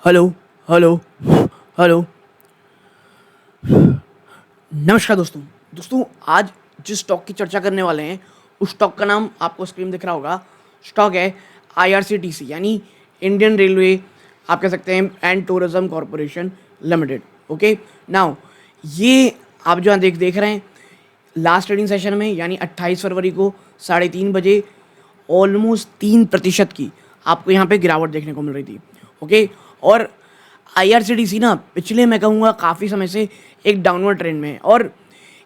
Hello hello hello. नमस्कार दोस्तों। दोस्तों आज जिस स्टॉक की चर्चा करने वाले हैं उस स्टॉक का नाम आपको स्क्रीन दिख रहा होगा। स्टॉक है आईआरसीटीसी यानी इंडियन रेलवे, आप कह सकते हैं, and tourism corporation limited. Okay now, ये आप जो देख रहे हैं, लास्ट ट्रेडिंग सेशन में यानी 28 फरवरी को 3:30 बजे ऑलमोस्ट 3% की आपको यहाँ पे गिरावट देखने को मिल रही थी। ओके, और आईआरसीटीसी ना पिछले, मैं कहूँगा, काफ़ी समय से एक डाउनवर्ड ट्रेंड में है, और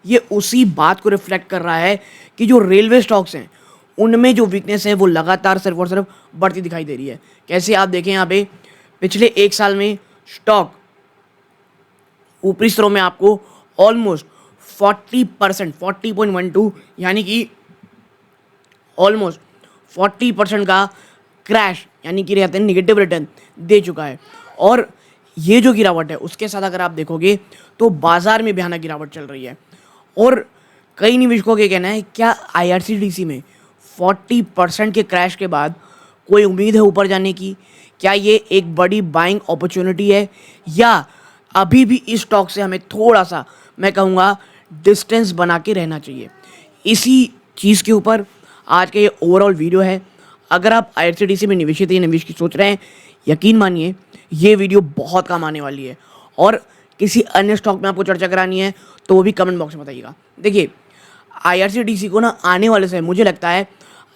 ये उसी बात को रिफ्लेक्ट कर रहा है कि जो रेलवे स्टॉक्स हैं उनमें जो वीकनेस है वो लगातार सिर्फ और सिर्फ बढ़ती दिखाई दे रही है। कैसे आप देखें यहाँ पे पिछले एक साल में स्टॉक ऊपरी स्तरों में आपको ऑलमोस्ट 40%, 40.12 यानी कि ऑलमोस्ट 40% का क्रैश यानी कि रहते हैं निगेटिव रिटर्न दे चुका है। और ये जो गिरावट है उसके साथ अगर आप देखोगे तो बाजार में भयानक गिरावट चल रही है। और कई निवेशकों का कहना है, क्या आईआरसीटीसी में 40% के क्रैश के बाद कोई उम्मीद है ऊपर जाने की? क्या ये एक बड़ी बाइंग अपॉर्चुनिटी है, या अभी भी इस स्टॉक से हमें थोड़ा सा, मैं कहूँगा, डिस्टेंस बना के रहना चाहिए? इसी चीज़ के ऊपर आज का ये ओवरऑल वीडियो है। अगर आप आईआरसीटीसी में निवेशित या निवेश की सोच रहे हैं, यकीन मानिए ये वीडियो बहुत काम आने वाली है। और किसी अन्य स्टॉक में आपको चर्चा करानी है तो वो भी कमेंट बॉक्स में बताइएगा। देखिए, आईआरसीटीसी को ना आने वाले समय मुझे लगता है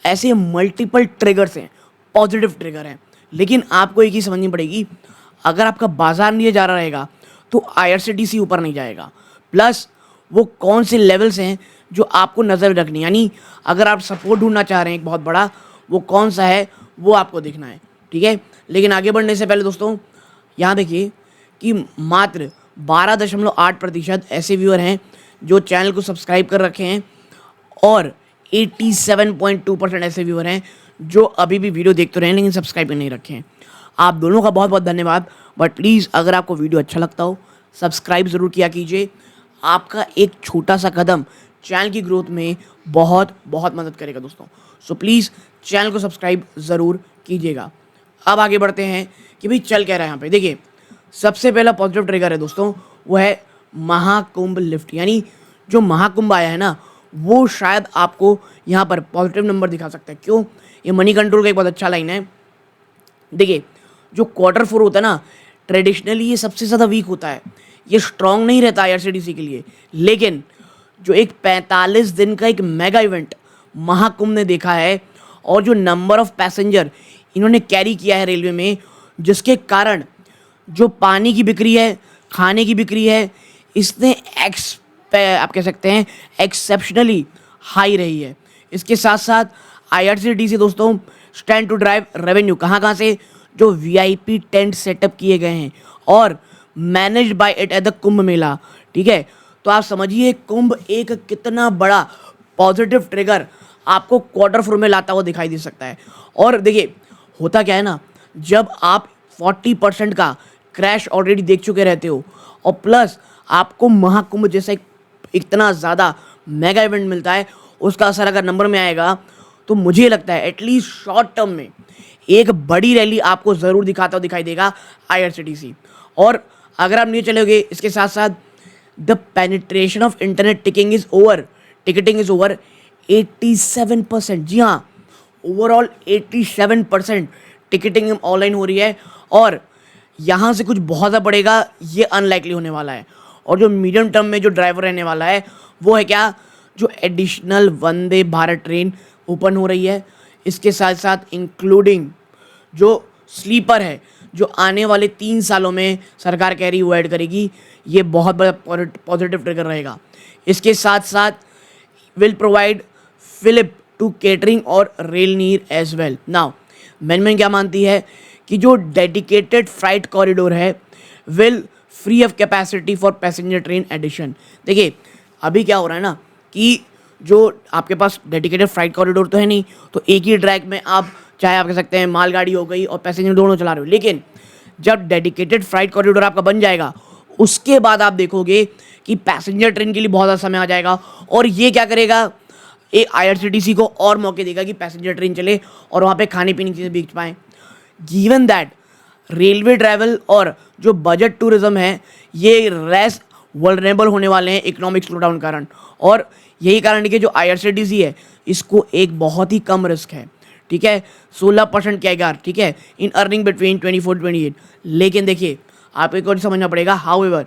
ऐसे मल्टीपल ट्रिगर्स हैं, पॉजिटिव ट्रिगर हैं, लेकिन आपको एक ही समझनी पड़ेगी, अगर आपका बाजार नीचे जा रहा रहेगा तो आईआरसीटीसी ऊपर नहीं जाएगा। प्लस वो कौन से लेवल्स हैं जो आपको नज़र रखनी, यानी अगर आप सपोर्ट ढूंढना चाह रहे हैं एक बहुत बड़ा, वो कौन सा है वो आपको देखना है। ठीक है, लेकिन आगे बढ़ने से पहले दोस्तों यहाँ देखिए कि मात्र 12.8% ऐसे व्यूअर हैं जो चैनल को सब्सक्राइब कर रखे हैं, और 87.2% ऐसे व्यूअर हैं जो अभी भी वीडियो देखते रहे हैं लेकिन सब्सक्राइब नहीं रखे हैं। आप दोनों का बहुत बहुत धन्यवाद। बट प्लीज़, अगर आपको वीडियो अच्छा लगता हो सब्सक्राइब ज़रूर किया कीजिए। आपका एक छोटा सा कदम चैनल की ग्रोथ में बहुत बहुत मदद करेगा दोस्तों। सो प्लीज़ चैनल को सब्सक्राइब ज़रूर कीजिएगा। अब आगे बढ़ते हैं कि भाई चल क्या रहा है यहाँ पे। देखिए, सबसे पहला पॉजिटिव ट्रिगर है दोस्तों, वो है महाकुंभ लिफ्ट, यानी जो महाकुंभ आया है ना, वो शायद आपको यहाँ पर पॉजिटिव नंबर दिखा सकता है। क्यों? ये मनी कंट्रोल का एक बहुत अच्छा लाइन है। देखिए, जो Q4 होता है ना, ट्रेडिशनली ये सबसे ज़्यादा वीक होता है, ये स्ट्रॉन्ग नहीं रहता आईआरसीटीसी के लिए। लेकिन जो एक 45 दिन का एक मेगा इवेंट महाकुंभ ने देखा है, और जो नंबर ऑफ पैसेंजर इन्होंने कैरी किया है रेलवे में, जिसके कारण जो पानी की बिक्री है, खाने की बिक्री है, इसने आप कह सकते हैं एक्सेप्शनली हाई रही है। इसके साथ साथ आईआरसीटीसी दोस्तों स्टैंड टू ड्राइव रेवेन्यू कहाँ से, जो वीआईपी टेंट सेटअप किए गए हैं और managed by it at the Kumbh Mela. ठीक है, तो आप समझिए कुंभ एक कितना बड़ा पॉजिटिव ट्रिगर आपको Q4 में लाता हुआ दिखाई दे सकता है। और देखिए, होता क्या है ना, जब आप 40% का क्रैश ऑलरेडी देख चुके रहते हो और प्लस आपको महाकुंभ जैसा इतना ज़्यादा मेगा इवेंट मिलता है, उसका असर अगर नंबर में आएगा तो मुझे लगता है एटलीस्ट शॉर्ट टर्म में एक बड़ी रैली आपको ज़रूर दिखाता हुआ दिखाई देगा आईआरसीटीसी। और अगर आप नहीं चलोगे, इसके साथ साथ the penetration of internet ticketing is over 87%। जी हाँ, ओवरऑल 87% टिकटिंग ऑनलाइन हो रही है, और यहाँ से कुछ बहुत ज़्यादा बढ़ेगा ये अनलाइकली होने वाला है। और जो मीडियम टर्म में जो ड्राइवर रहने वाला है वो है क्या, जो additional Vande Bharat train open हो रही है, इसके साथ साथ इंक्लूडिंग जो स्लीपर है जो आने वाले 3 सालों में सरकार कह रही है वो ऐड करेगी, ये बहुत बड़ा पॉजिटिव ट्रिगर रहेगा। इसके साथ साथ will provide fillip to catering और Rail Neer as well. Now management क्या मानती है कि जो डेडिकेटेड फ्राइट कॉरिडोर है will free of capacity for passenger train addition. देखिए, अभी क्या हो रहा है ना कि जो आपके पास डेडिकेटेड फ्राइट कॉरिडोर तो है नहीं, तो एक ही ट्रैक में आप, चाहे आप कह सकते हैं मालगाड़ी हो गई और पैसेंजर दोनों चला रहे हो, लेकिन जब डेडिकेटेड फ्राइट कॉरिडोर आपका बन जाएगा उसके बाद आप देखोगे कि पैसेंजर ट्रेन के लिए बहुत ज़्यादा समय आ जाएगा। और ये क्या करेगा, एक आईआरसीटीसी को और मौके देगा कि पैसेंजर ट्रेन चले और वहाँ पे खाने पीने की चीज़ें बेच पाएँ। गिवन दैट रेलवे ट्रैवल और जो बजट टूरिज्म है ये लेस वल्नरेबल होने वाले हैं इकोनॉमिक स्लोडाउन के कारण। और यही कारण है कि जो आईआरसीटीसी है इसको एक बहुत ही कम रिस्क है, ठीक है, 16% कैगर, ठीक है, इन अर्निंग बिटवीन 24-28। लेकिन देखिए आपको एक और समझना पड़ेगा, हाउएवर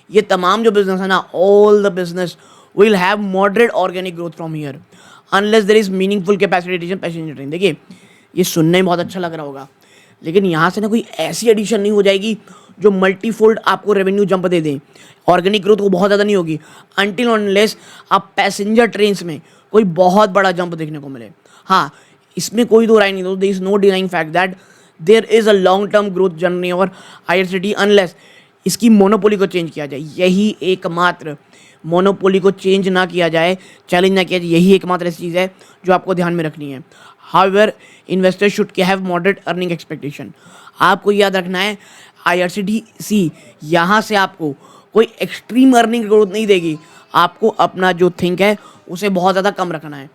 ये तमाम जो बिजनेस है ना, all the business will have moderate organic growth from here unless there is meaningful capacity addition passenger train. देखिए ये सुनने में बहुत अच्छा लग रहा होगा, लेकिन यहाँ से ना कोई ऐसी एडिशन नहीं हो जाएगी जो मल्टीफोल्ड आपको रेवेन्यू जंप दे दें। ऑर्गेनिक ग्रोथ वो बहुत ज़्यादा नहीं होगी अनटिल अनलेस आप पैसेंजर ट्रेन्स में कोई बहुत बड़ा जंप देखने को मिले। हाँ, इसमें कोई दो राय नहीं, there is no denying fact that there is a long term growth journey और आईआरसीटी अनलेस इसकी मोनोपोली को चेंज किया जाए। यही एकमात्र मोनोपोली को चेंज ना किया जाए, चैलेंज ना किया जाए, यही एकमात्र ऐसी चीज़ है जो आपको ध्यान में रखनी है। However investors should have moderate earning expectation. आपको याद रखना है आईआरसीटीसी यहाँ से आपको कोई एक्सट्रीम अर्निंग ग्रोथ नहीं देगी, आपको अपना जो थिंक है उसे बहुत ज़्यादा कम रखना है।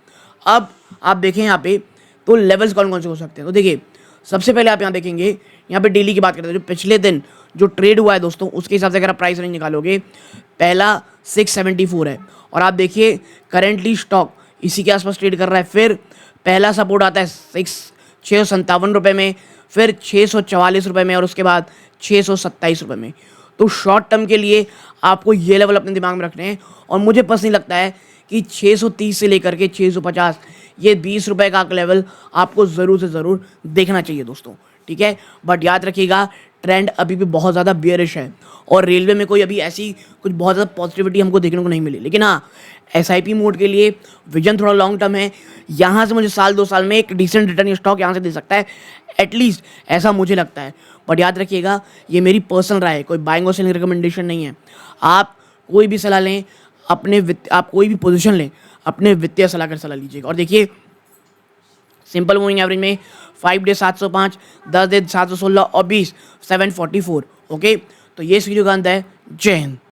अब आप देखें यहाँ पे तो लेवल्स कौन कौन से हो सकते हैं। तो देखिए सबसे पहले आप यहाँ देखेंगे, यहाँ पे डेली की बात करते हैं, जो पिछले दिन जो ट्रेड हुआ है दोस्तों उसके हिसाब से अगर आप प्राइस रेंज निकालोगे, पहला 674 है और आप देखिए करेंटली स्टॉक इसी के आसपास ट्रेड कर रहा है। फिर पहला सपोर्ट आता है 657 रुपये में, फिर 644 रुपये में और उसके बाद 627 रुपये में। तो शॉर्ट टर्म के लिए आपको ये लेवल अपने दिमाग में रखने हैं और मुझे पर्सनली लगता है कि 630 से लेकर के 650 ये 20 रुपये का लेवल आपको ज़रूर से ज़रूर देखना चाहिए दोस्तों, ठीक है। बट याद रखिएगा ट्रेंड अभी भी बहुत ज़्यादा बियरिश है और रेलवे में कोई अभी ऐसी कुछ बहुत ज़्यादा पॉजिटिविटी हमको देखने को नहीं मिली। लेकिन हाँ, एसआईपी मोड के लिए विजन थोड़ा लॉन्ग टर्म है, यहाँ से मुझे साल 2 साल में एक डिसेंट रिटर्न स्टॉक यहाँ से दे सकता है एटलीस्ट, ऐसा मुझे लगता है। बट याद रखिएगा ये मेरी पर्सनल राय है, कोई बाइंग और सेलिंग रिकमेंडेशन नहीं है। आप कोई भी सलाह लें आप कोई भी पोजीशन लें अपने वित्तीय सलाहकार सलाह लीजिएगा। और देखिए सिंपल मूविंग एवरेज में 5 डे 705, 10 डे 716 और 20 744। ओके, तो ये वीडियो का अंत है। जय हिंद।